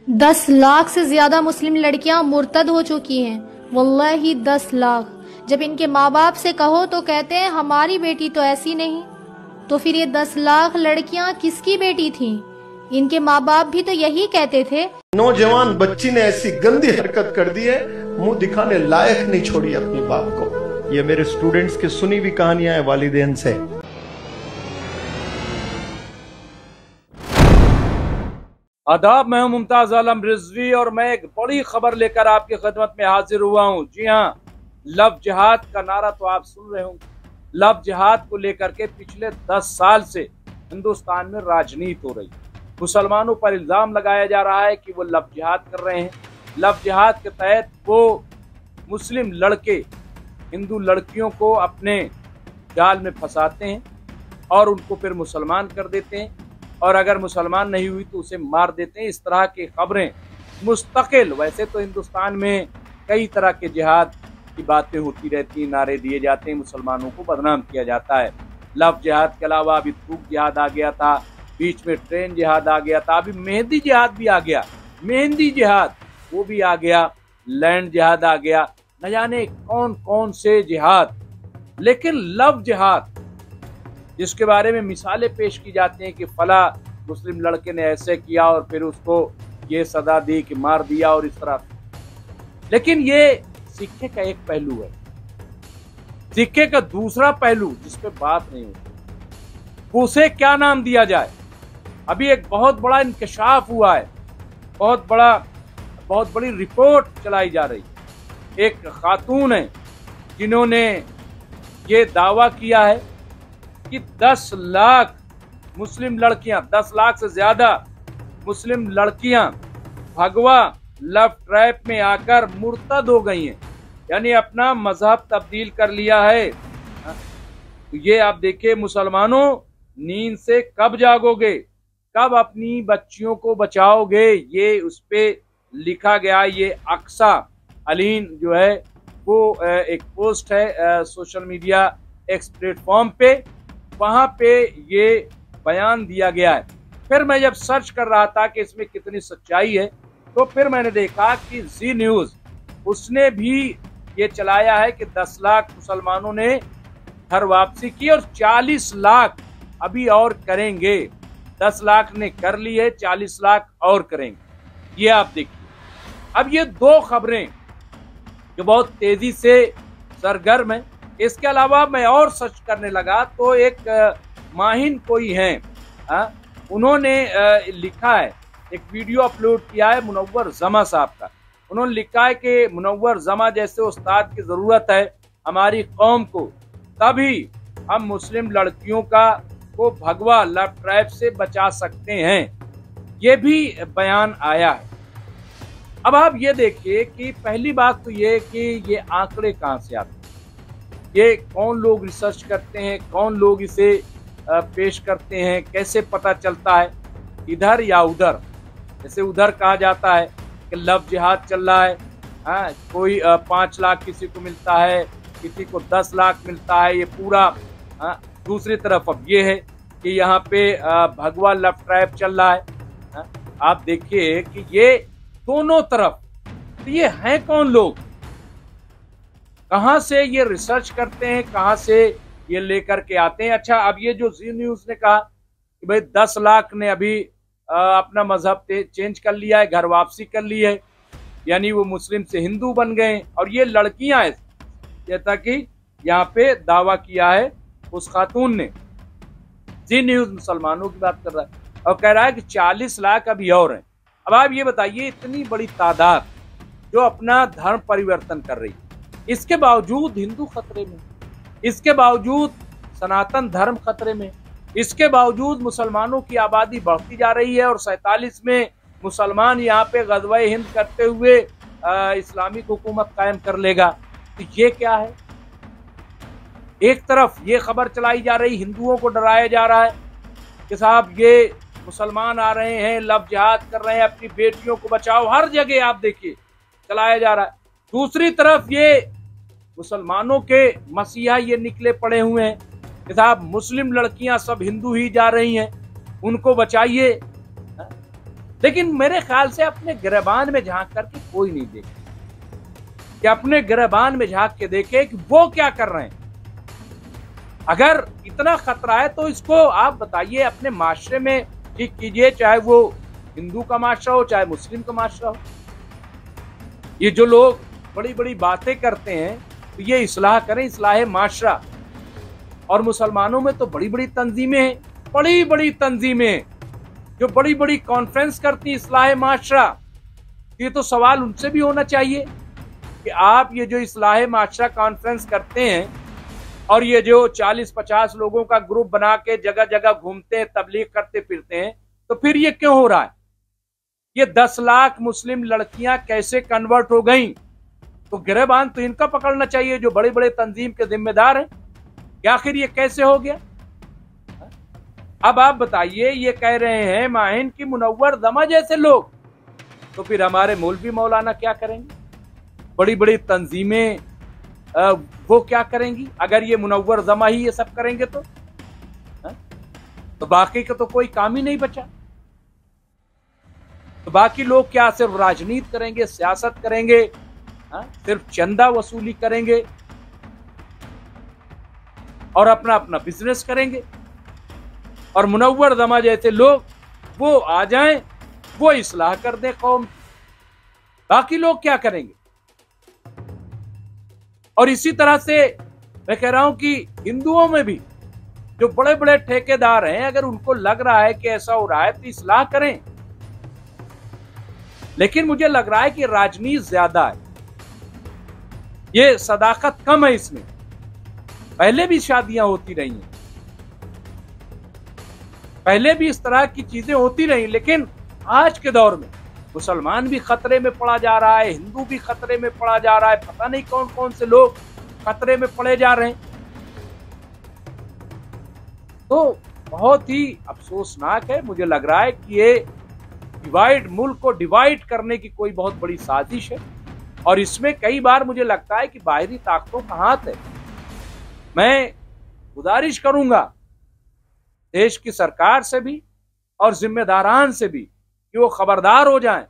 10 लाख से ज्यादा मुस्लिम लड़कियां मुर्तद हो चुकी हैं। वल्लाही 10 लाख। जब इनके माँ बाप से कहो तो कहते हैं हमारी बेटी तो ऐसी नहीं। तो फिर ये 10 लाख लड़कियां किसकी बेटी थीं? इनके माँ बाप भी तो यही कहते थे। नौजवान बच्ची ने ऐसी गंदी हरकत कर दी है, मुंह दिखाने लायक नहीं छोड़ी अपने बाप को। ये मेरे स्टूडेंट्स की सुनी हुई कहानियां हैं वालिदैन से। आदाब, मैं हूं मुमताज आलम रिजवी और मैं एक बड़ी खबर लेकर आपकी खिदमत में हाजिर हुआ हूं। जी हां, लव जिहाद का नारा तो आप सुन रहे होंगे। लव जिहाद को लेकर के पिछले 10 साल से हिंदुस्तान में राजनीति हो रही है। मुसलमानों पर इल्जाम लगाया जा रहा है कि वो लव जिहाद कर रहे हैं। लव जिहाद के तहत वो मुस्लिम लड़के हिंदू लड़कियों को अपने जाल में फंसाते हैं और उनको फिर मुसलमान कर देते हैं, और अगर मुसलमान नहीं हुई तो उसे मार देते हैं। इस तरह की खबरें मुस्तकिल, वैसे तो हिंदुस्तान में कई तरह के जिहाद की बातें होती रहती, नारे दिए जाते हैं, मुसलमानों को बदनाम किया जाता है। लव जिहाद के अलावा अभी थूक जिहाद आ गया था, बीच में ट्रेन जिहाद आ गया था, अभी मेहंदी जिहाद भी आ गया, मेहंदी जिहाद वो भी आ गया, लैंड जिहाद आ गया, न जाने कौन कौन से जिहाद। लेकिन लव जिहाद जिसके बारे में मिसालें पेश की जाती हैं कि फला मुस्लिम लड़के ने ऐसे किया और फिर उसको ये सजा दी कि मार दिया और इस तरह। लेकिन ये सिक्के का एक पहलू है। सिक्के का दूसरा पहलू जिस पे बात नहीं होती, उसे क्या नाम दिया जाए। अभी एक बहुत बड़ा इंकशाफ हुआ है, बहुत बड़ी रिपोर्ट चलाई जा रही है। एक खातून है जिन्होंने ये दावा किया है कि 10 लाख मुस्लिम लड़कियां, 10 लाख से ज्यादा मुस्लिम लड़कियां भगवा लव ट्रैप में आकर मुर्तद हो गई हैं, यानी अपना मजहब तब्दील कर लिया है। तो ये आप देखिए, मुसलमानों नींद से कब जागोगे, कब अपनी बच्चियों को बचाओगे, ये उस पे लिखा गया। ये अक्सा अलीन जो है वो एक पोस्ट है सोशल मीडिया एक्स प्लेटफॉर्म पे, वहां पे ये बयान दिया गया है। फिर मैं जब सर्च कर रहा था कि इसमें कितनी सच्चाई है, तो फिर मैंने देखा कि जी न्यूज उसने भी ये चलाया है कि 10 लाख मुसलमानों ने घर वापसी की और 40 लाख अभी और करेंगे। 10 लाख ने कर ली है, 40 लाख और करेंगे। ये आप देखिए। अब ये दो खबरें जो बहुत तेजी से सरगर्म है। इसके अलावा मैं और सर्च करने लगा तो एक माहिन कोई हैं, उन्होंने लिखा है, एक वीडियो अपलोड किया है मुनव्वर जमा साहब का। उन्होंने लिखा है कि मुनव्वर जमा जैसे उस्ताद की जरूरत है हमारी कौम को, तभी हम मुस्लिम लड़कियों को भगवा लव ट्रैप से बचा सकते हैं। ये भी बयान आया है। अब आप ये देखिए कि पहली बात तो ये कि ये आंकड़े कहां से आते हैं, ये कौन लोग रिसर्च करते हैं, कौन लोग इसे पेश करते हैं, कैसे पता चलता है इधर या उधर। जैसे उधर कहा जाता है कि लव जिहाद चल रहा है, कोई 5 लाख किसी को मिलता है, किसी को 10 लाख मिलता है, ये पूरा। दूसरी तरफ अब ये है कि यहाँ पे भगवा लव ट्रैप चल रहा है। आप देखिए कि ये दोनों तरफ, तो ये हैं कौन लोग, कहां से ये रिसर्च करते हैं, कहां से ये लेकर के आते हैं। अच्छा, अब ये जो जी न्यूज ने कहा कि भाई 10 लाख ने अभी अपना मजहब चेंज कर लिया है, घर वापसी कर ली है, यानी वो मुस्लिम से हिंदू बन गए। और ये लड़कियां हैं, जैसा कि यहाँ पे दावा किया है उस खातून ने। जी न्यूज मुसलमानों की बात कर रहा है और कह रहा है कि 40 लाख अभी और हैं। अब आप ये बताइए, इतनी बड़ी तादाद जो अपना धर्म परिवर्तन कर रही है, इसके बावजूद हिंदू खतरे में, इसके बावजूद सनातन धर्म खतरे में, इसके बावजूद मुसलमानों की आबादी बढ़ती जा रही है और 47 में मुसलमान यहाँ पे गज़वा हिंद करते हुए इस्लामिक हुकूमत कायम कर लेगा। तो ये क्या है? एक तरफ ये खबर चलाई जा रही, हिंदुओं को डराया जा रहा है कि साहब ये मुसलमान आ रहे हैं, लव जिहाद कर रहे हैं, अपनी बेटियों को बचाओ, हर जगह आप देखिए चलाया जा रहा है। दूसरी तरफ ये मुसलमानों के मसीहा ये निकले पड़े हुए हैं कि साहब मुस्लिम लड़कियां सब हिंदू ही जा रही हैं, उनको बचाइए। लेकिन मेरे ख्याल से अपने गिरबान में झांक करके कोई नहीं देखे, कि अपने गिरबान में झांक के देखे कि वो क्या कर रहे हैं। अगर इतना खतरा है तो इसको आप बताइए, अपने माशरे में ठीक कीजिए, चाहे वो हिंदू का माशरा हो चाहे मुस्लिम का माशरा हो। ये जो लोग बड़ी बड़ी बातें करते हैं तो ये इस्लाह करें, इस्लाह माशरा। और मुसलमानों में तो बड़ी बड़ी तंजीमें हैं, बड़ी बड़ी तंजीमें जो बड़ी बड़ी कॉन्फ्रेंस करती इस्लाह माशरा। ये तो सवाल उनसे भी होना चाहिए कि आप ये जो इस्लाह माशरा कॉन्फ्रेंस करते हैं और ये जो 40-50 लोगों का ग्रुप बना के जगह जगह घूमते हैं, तबलीग करते फिरते हैं, तो फिर ये क्यों हो रहा है? ये 10 लाख मुस्लिम लड़कियां कैसे कन्वर्ट हो गई? तो गिरबान तो इनका पकड़ना चाहिए जो बड़े बड़े तंजीम के जिम्मेदार हैं कि आखिर ये कैसे हो गया। अब आप बताइए, ये कह रहे हैं माहिन की मुनव्वर दमा जैसे लोग, तो फिर हमारे मौलवी मौलाना क्या करेंगे? बड़ी बड़ी तंजीमें वो क्या करेंगी अगर ये मुनव्वर दमा ही ये सब करेंगे? तो बाकी का तो कोई काम ही नहीं बचा। तो बाकी लोग क्या सिर्फ राजनीति करेंगे, सियासत करेंगे, सिर्फ चंदा वसूली करेंगे और अपना अपना बिजनेस करेंगे। और मुनव्वर दमा जैसे लोग वो आ जाएं, वो इस्लाह कर दें कौम, बाकी लोग क्या करेंगे? और इसी तरह से मैं कह रहा हूं कि हिंदुओं में भी जो बड़े बड़े ठेकेदार हैं, अगर उनको लग रहा है कि ऐसा हो रहा है तो इस्लाह करें। लेकिन मुझे लग रहा है कि राजनीति ज्यादा है, ये सदाकत कम है इसमें। पहले भी शादियां होती रही हैं, पहले भी इस तरह की चीजें होती रही, लेकिन आज के दौर में मुसलमान भी खतरे में पड़ा जा रहा है, हिंदू भी खतरे में पड़ा जा रहा है, पता नहीं कौन कौन से लोग खतरे में पड़े जा रहे हैं। तो बहुत ही अफसोसनाक है। मुझे लग रहा है कि ये मुल्क को डिवाइड करने की कोई बहुत बड़ी साजिश है और इसमें कई बार मुझे लगता है कि बाहरी ताकतों का हाथ है। मैं गुजारिश करूंगा देश की सरकार से भी और जिम्मेदारान से भी कि वो खबरदार हो जाएं।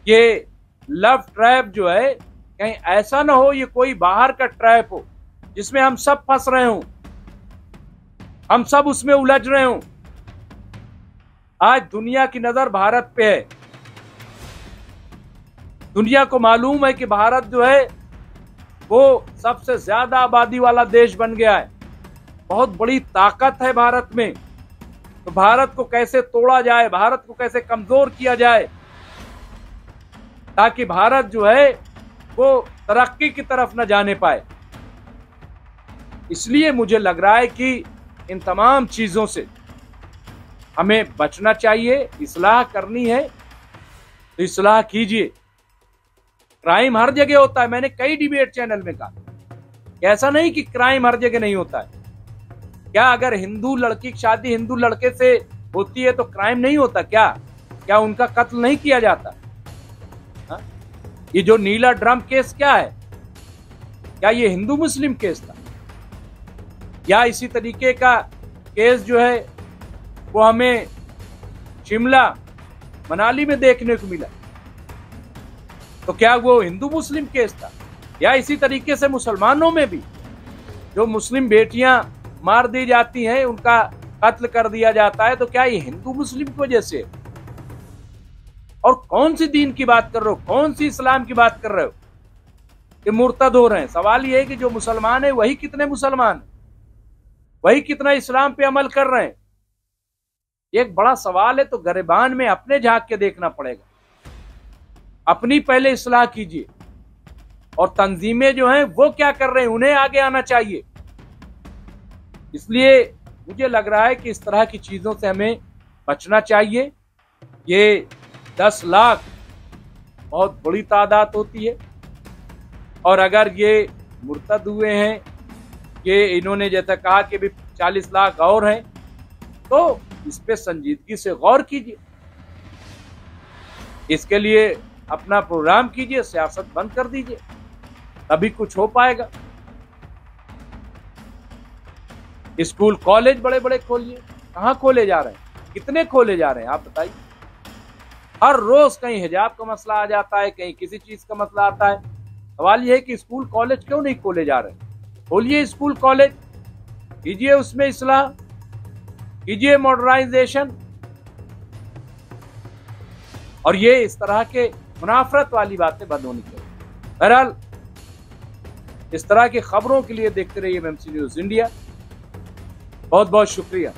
ये लव ट्रैप जो है, कहीं ऐसा ना हो ये कोई बाहर का ट्रैप हो जिसमें हम सब फंस रहे हों, हम सब उसमें उलझ रहे हों। आज दुनिया की नजर भारत पे है। दुनिया को मालूम है कि भारत जो है वो सबसे ज्यादा आबादी वाला देश बन गया है, बहुत बड़ी ताकत है भारत में। तो भारत को कैसे तोड़ा जाए, भारत को कैसे कमजोर किया जाए ताकि भारत जो है वो तरक्की की तरफ न जाने पाए। इसलिए मुझे लग रहा है कि इन तमाम चीजों से हमें बचना चाहिए। इस्लाह करनी है तो इस्लाह कीजिए। क्राइम हर जगह होता है, मैंने कई डिबेट चैनल में कहा, ऐसा नहीं कि क्राइम हर जगह नहीं होता है। क्या अगर हिंदू लड़की की शादी हिंदू लड़के से होती है तो क्राइम नहीं होता? क्या उनका कत्ल नहीं किया जाता? ये जो नीला ड्रम केस क्या है, क्या ये हिंदू मुस्लिम केस था? या इसी तरीके का केस जो है वो हमें शिमला मनाली में देखने को मिला, तो क्या वो हिंदू मुस्लिम केस था? या इसी तरीके से मुसलमानों में भी जो मुस्लिम बेटियां मार दी जाती हैं, उनका कत्ल कर दिया जाता है, तो क्या ये हिंदू मुस्लिम की वजह से? और कौन सी दीन की बात कर रहे हो, कौन सी इस्लाम की बात कर रहे हो कि मुर्तद हो रहे हैं? सवाल ये है कि जो मुसलमान है वही कितने मुसलमान, वही कितना इस्लाम पे अमल कर रहे हैं? एक बड़ा सवाल है। तो गिरबान में अपने झांक के देखना पड़ेगा, अपनी पहले इस्लाह कीजिए। और तंजीमें जो हैं वो क्या कर रहे हैं, उन्हें आगे आना चाहिए। इसलिए मुझे लग रहा है कि इस तरह की चीजों से हमें बचना चाहिए। ये 10 लाख बहुत बड़ी तादाद होती है और अगर ये मुर्तद हुए हैं, ये इन्होंने जैसा कहा कि भी 40 लाख और हैं, तो इस पे संजीदगी से गौर कीजिए। इसके लिए अपना प्रोग्राम कीजिए, सियासत बंद कर दीजिए, तभी कुछ हो पाएगा। स्कूल कॉलेज बड़े बड़े खोलिए। कहाँ खोले जा रहे हैं, कितने खोले जा रहे हैं, आप बताइए। हर रोज कहीं हिजाब का मसला आ जाता है, कहीं किसी चीज का मसला आता है। सवाल यह है कि स्कूल कॉलेज क्यों नहीं खोले जा रहे? खोलिए स्कूल कॉलेज, कीजिए उसमें इस्लाह, कीजिए मॉडर्नाइजेशन, और ये इस तरह के मुनाफरत वाली बातें बंद होनी चाहिए। बहरहाल इस तरह की खबरों के लिए देखते रहिए एमएमसी न्यूज इंडिया। बहुत बहुत शुक्रिया।